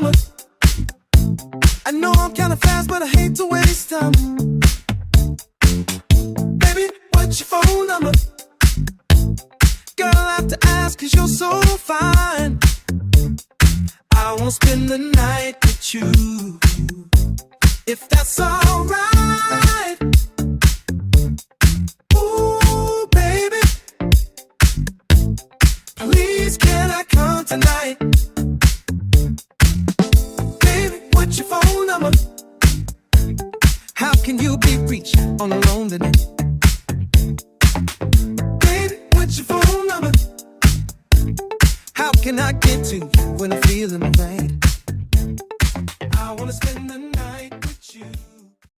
number? I know I'm kinda fast, but I hate to waste time. Baby, what's your phone number? Girl, I have to ask 'cause you're so fine. I won't spend the night with you, if that's alright. Ooh, baby, please can I come tonight? Baby, what's your phone number? How can you be reached on the